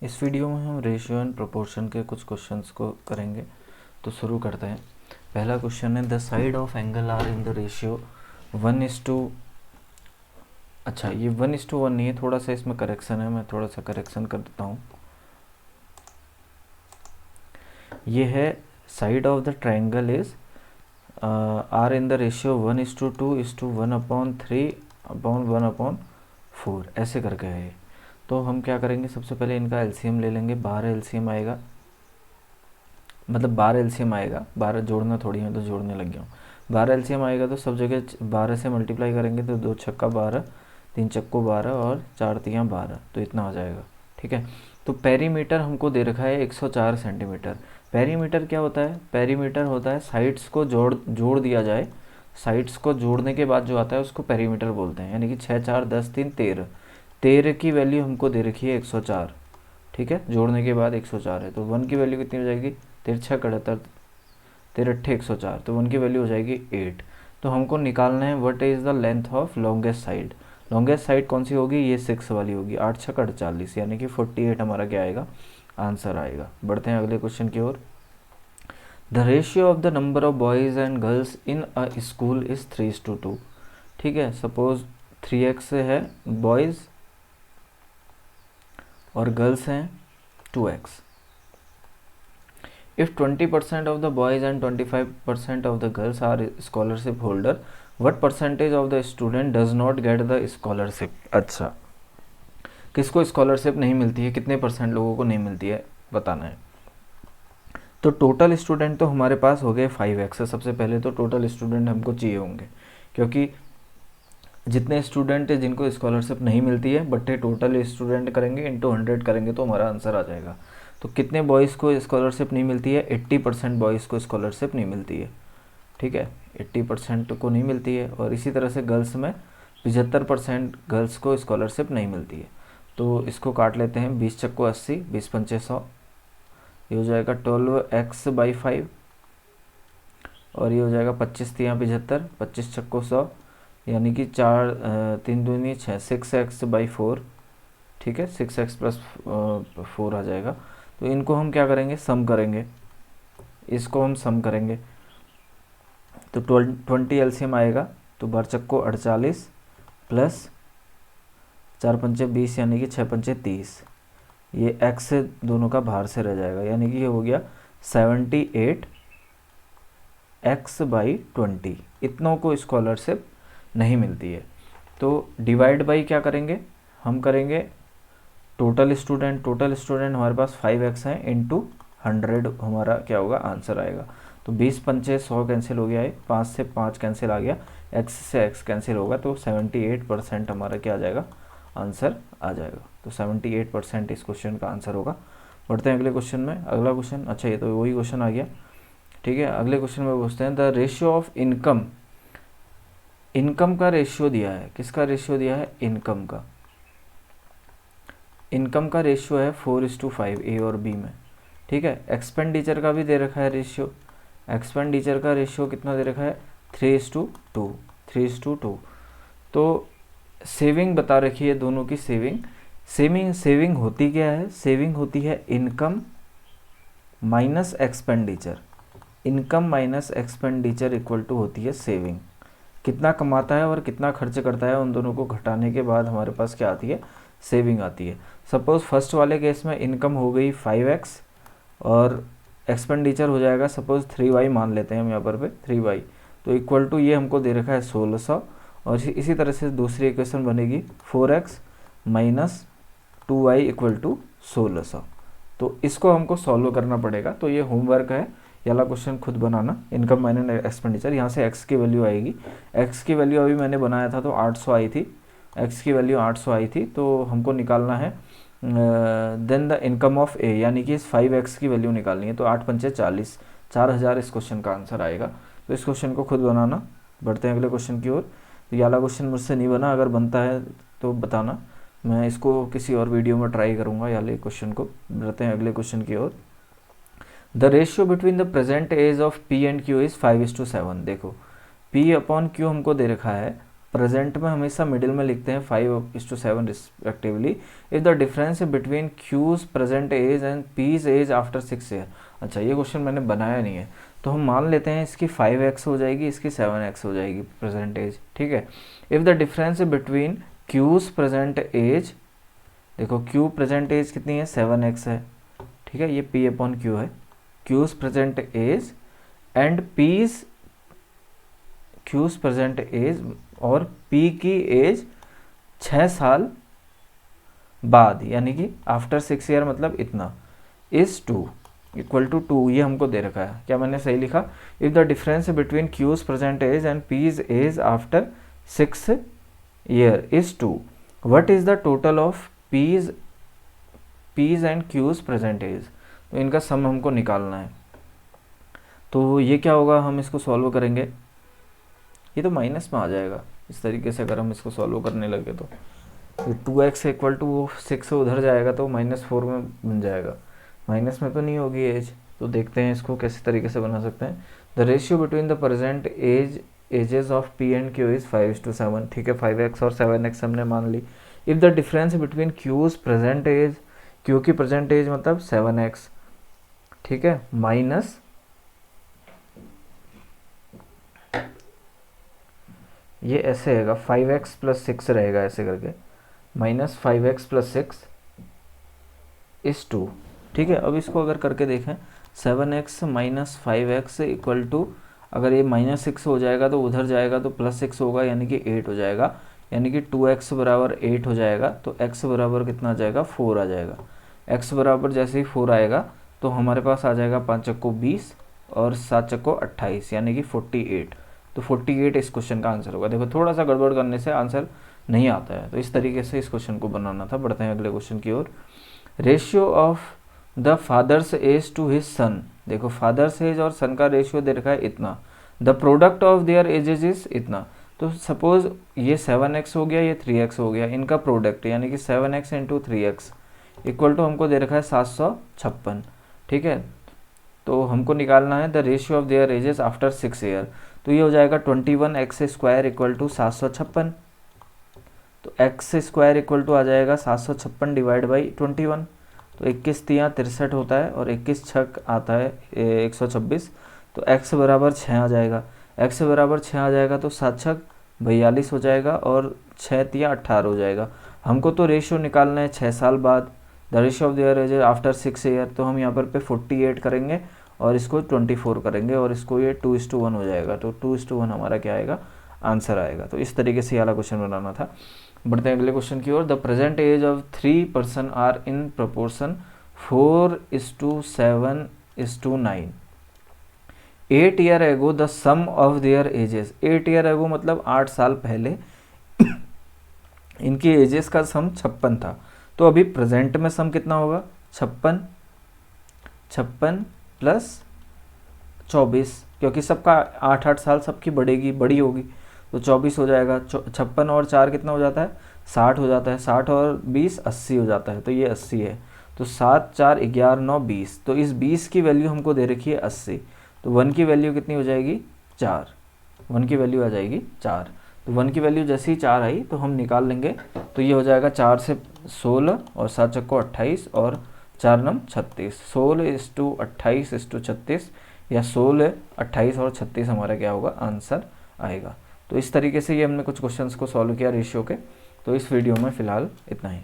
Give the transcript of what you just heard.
इस वीडियो में हम रेशियो एंड प्रोपोर्शन के कुछ क्वेश्चंस को करेंगे। तो शुरू करते हैं। पहला क्वेश्चन है, the side of angle are in the ratio 1:, अच्छा ये 1:1 नहीं है, थोड़ा सा इसमें करेक्शन है, मैं थोड़ा सा करेक्शन कर देता हूँ। ये है side of the triangle is are in the ratio 1:2:1/3/1/4 ऐसे करके है ये। तो हम क्या करेंगे, सबसे पहले इनका एलसीएम ले लेंगे। 12 एलसीएम आएगा, मतलब 12 एलसीएम आएगा, 12 जोड़ना थोड़ी है तो जोड़ने लग गया हूँ। 12 एलसीएम आएगा तो सब जगह 12 से मल्टीप्लाई करेंगे तो 2 छक्का 12, 3 चक्को 12 और 4 तियाँ 12, तो इतना हो जाएगा। ठीक है, तो पेरीमीटर हमको दे रखा है 104 सेंटीमीटर। पेरीमीटर क्या होता है? पेरीमीटर होता है साइड्स को जोड़ दिया जाए, साइड्स को जोड़ने के बाद जो आता है उसको पेरीमीटर बोलते हैं। यानी कि 6 4 10 3 13, 13 की वैल्यू हमको दे रखी है 104। ठीक है, जोड़ने के बाद 104 है तो 1 की वैल्यू कितनी हो जाएगी? 13 6 71, 13 8 104, तो 1 की वैल्यू हो जाएगी 8। तो हमको निकालना है what is the length of longest side. Longest side कौन सी होगी? ये 6 वाली होगी। 8 6 48, यानी कि 48 हमारा क्या आएगा? आंसर आएगा। बढ़ते हैं अगले क्वेश्चन की ओर। The ratio of the number of boys and girls in a school is 3:2। ठीक है, सपोज 3x है बॉयज़ और गर्ल्स हैं 2x। If 20% of the boys and 25% of the girls are scholarship holder, what percentage of the student does not get the scholarship? अच्छा, किसको scholarship नहीं मिलती है, कितने परसेंट लोगों को नहीं मिलती है, बताना है। तो टोटल स्टूडेंट तो हमारे पास हो गए 5x। सबसे पहले तो टोटल स्टूडेंट हमको चाहिए होंगे, क्योंकि जितने स्टूडेंट जिनको स्कॉलरशिप नहीं मिलती है बट्टे टोटल स्टूडेंट करेंगे इंटू 100 करेंगे तो हमारा आंसर आ जाएगा। तो कितने बॉयज़ को स्कॉलरशिप नहीं मिलती है? 80% बॉयज़ को स्कॉलरशिप नहीं मिलती है। ठीक है, 80% को नहीं मिलती है। और इसी तरह से गर्ल्स में 75% गर्ल्स को स्कॉलरशिप नहीं मिलती है। तो इसको काट लेते हैं, 20 चक्को 80, 20 पंचे 100, ये हो जाएगा 12x/5, और ये हो जाएगा 25 तियाँ 75, 25 चक्को 100, यानी कि 4 3 दूनी 6, 6x/4। ठीक है, 6x + 4 आ जाएगा। तो इनको हम क्या करेंगे? सम करेंगे, इसको हम सम करेंगे। तो 20 एलसीएम आएगा तो 12 चक्को 48 प्लस 4 पंचे 20, यानी कि 6 पंचे 30। ये x से दोनों का बाहर से रह जाएगा, यानी कि ये हो गया 78x/20। इतनों को स्कॉलरशिप नहीं मिलती है। तो डिवाइड बाई क्या करेंगे? हम करेंगे टोटल स्टूडेंट। टोटल स्टूडेंट हमारे पास 5x हैं, इंटू 100 हमारा क्या होगा? आंसर आएगा। तो 20 पंचे 100 कैंसिल हो गया है, 5 से 5 कैंसिल आ गया, x से x कैंसिल होगा, तो 78% हमारा क्या आ जाएगा? आंसर आ जाएगा। तो 78% इस क्वेश्चन का आंसर होगा। बढ़ते हैं अगले क्वेश्चन में। अगला क्वेश्चन, अच्छा ये तो वही क्वेश्चन आ गया। ठीक है, अगले क्वेश्चन में पूछते हैं, the ratio of income. Income का रेशियो दिया है, किसका रेशियो दिया है? इनकम का। इनकम का रेशियो है 4:5 ए और बी में। ठीक है, एक्सपेंडिचर का भी दे रखा है रेशियो। एक्सपेंडिचर का रेशियो कितना दे रखा है? 3:2, 3:2। तो सेविंग बता रखी है, दोनों की सेविंग होती क्या है? सेविंग होती है income minus expenditure. Income minus expenditure equal to होती है सेविंग। कितना कमाता है और कितना खर्च करता है, उन दोनों को घटाने के बाद हमारे पास क्या आती है? सेविंग आती है। सपोज फर्स्ट वाले केस में इनकम हो गई 5x और एक्सपेंडिचर हो जाएगा सपोज 3y, मान लेते हैं हम यहाँ पर पे 3y, तो इक्वल टू ये हमको दे रखा है 1600। और इसी तरह से दूसरी इक्वेशन बनेगी 4x minus 2y equal to 1600। तो इसको हमको सॉल्व करना पड़ेगा। तो ये होमवर्क है, ये वाला क्वेश्चन खुद बनाना। इनकम माइनस एक्सपेंडिचर, यहाँ से x की वैल्यू आएगी। x की वैल्यू अभी मैंने बनाया था तो 800 आई थी, x की वैल्यू 800 आई थी। तो हमको निकालना है देन द इनकम ऑफ ए, यानी कि इस 5x की वैल्यू निकालनी है। तो 8 पंचे 40, 4000 इस क्वेश्चन का आंसर आएगा। तो इस क्वेश्चन को खुद बनाना। बढ़ते हैं अगले क्वेश्चन की ओर। तो ये वाला क्वेश्चन मुझसे नहीं बना, अगर बनता है तो बताना, मैं इसको किसी और वीडियो में ट्राई करूँगा ये वाले क्वेश्चन को। बढ़ते हैं अगले क्वेश्चन की ओर। The ratio between the present age of P and Q is 5:7। देखो P/Q हमको दे रखा है प्रेजेंट में हमेशा मिडिल में लिखते हैं 5:7 respectively if the difference between Q's present age and P's age after 6 year. अच्छा, ये क्वेश्चन मैंने बनाया नहीं है, तो हम मान लेते हैं इसकी 5x हो जाएगी, इसकी 7x हो जाएगी प्रेजेंट एज, ठीक है। If the difference between Q's present age, देखो क्यू प्रेजेंट एज कितनी है, 7x है, ठीक है, ये p/q है, Q's present age and P's Q's present age और p की एज 6 साल बाद, यानी कि आफ्टर 6 ईयर, मतलब इतना, इज 2 इक्वल टू 2, ये हमको दे रखा है। क्या मैंने सही लिखा? If the difference between Q's present age and P's age after 6 year is 2, what is the total of P's and Q's present age? तो इनका सम हमको निकालना है। तो ये क्या होगा, हम इसको सॉल्व करेंगे, ये तो माइनस में आ जाएगा इस तरीके से अगर हम इसको सॉल्व करने लगे तो 2x इक्वल टू 6 उधर जाएगा तो -4 में बन जाएगा, माइनस में तो नहीं होगी एज। तो देखते हैं इसको कैसे तरीके से बना सकते हैं। The ratio between the present ages of p and q is 5:7, ठीक है, 5x और 7x हमने मान ली। If the difference between Q's present age, Q की प्रेजेंट एज मतलब 7x, ठीक है, माइनस ये ऐसे रहेगा 5x + 6 रहेगा, ऐसे करके -5x + 6 इज 2, ठीक है। अब इसको अगर करके देखें, 7x - 5x इक्वल टू, अगर ये -6 हो जाएगा तो उधर जाएगा तो +6 होगा, यानी कि 8 हो जाएगा, यानी कि 2x बराबर 8 हो जाएगा। तो x बराबर कितना आ जाएगा, 4 आ जाएगा। x बराबर जैसे ही 4 आएगा तो हमारे पास आ जाएगा 5 चक्को 20 और 7 चक्को 28, यानी कि 48। तो 48 इस क्वेश्चन का आंसर होगा। देखो थोड़ा सा गड़बड़ करने से आंसर नहीं आता है, तो इस तरीके से इस क्वेश्चन को बनाना था। बढ़ते हैं अगले क्वेश्चन की ओर। Ratio of the father's age to his son, देखो फादर्स एज और सन का रेशियो दे रखा है इतना, the product of their edges is इतना। तो सपोज ये 7x हो गया, ये 3x हो गया, इनका प्रोडक्ट यानी कि 7x × 3x इक्वल टू हमको दे रखा है 756, ठीक है। तो हमको निकालना है the ratio of their edges after 6 year. तो ये हो जाएगा 21x² इक्वल टू 756। तो x² इक्वल टू आ जाएगा 756 डिवाइड बाई 21। तो 21 तियाँ 63 होता है और 21 छक आता है 126। तो x बराबर 6 आ जाएगा, x बराबर 6 आ जाएगा तो 7 छक 42 हो जाएगा और 6 तियाँ 18 हो जाएगा। हमको तो रेशियो निकालना है 6 साल बाद, the ratio of their age after 6 year. तो हम यहाँ पर 48 करेंगे और इसको 24 करेंगे और इसको ये 2:1 हो जाएगा। तो 2:1 हमारा क्या आएगा, आंसर आएगा। तो इस तरीके से ये वाला क्वेश्चन बनाना था। बढ़ते हैं अगले क्वेश्चन की ओर। The present age of 3 person are in proportion 4:7:9। 8 year ago the sum of their ages, 8 year ago मतलब 8 साल पहले इनकी एजेस का सम 56 था। तो अभी प्रेजेंट में सम कितना होगा, 56 + 24, क्योंकि सबका 8-8 साल सबकी बड़ी होगी, तो 24 हो जाएगा। 56 और 4 कितना हो जाता है, 60 हो जाता है। 60 और 20 80 हो जाता है, तो ये 80 है। तो 7 4 11 9 20, तो इस 20 की वैल्यू हमको दे रखी है 80। तो 1 की वैल्यू कितनी हो जाएगी, 4, 1 की वैल्यू आ जाएगी 4। तो 1 की वैल्यू जैसे ही 4 आई तो हम निकाल लेंगे। तो ये हो जाएगा 4 से 16 और 7 चक्को 28 और 4 9 36, 16:28:36 या 16, 28 और 36 हमारा क्या होगा, आंसर आएगा। तो इस तरीके से ये हमने कुछ क्वेश्चंस को सॉल्व किया रेशियो के। तो इस वीडियो में फ़िलहाल इतना ही।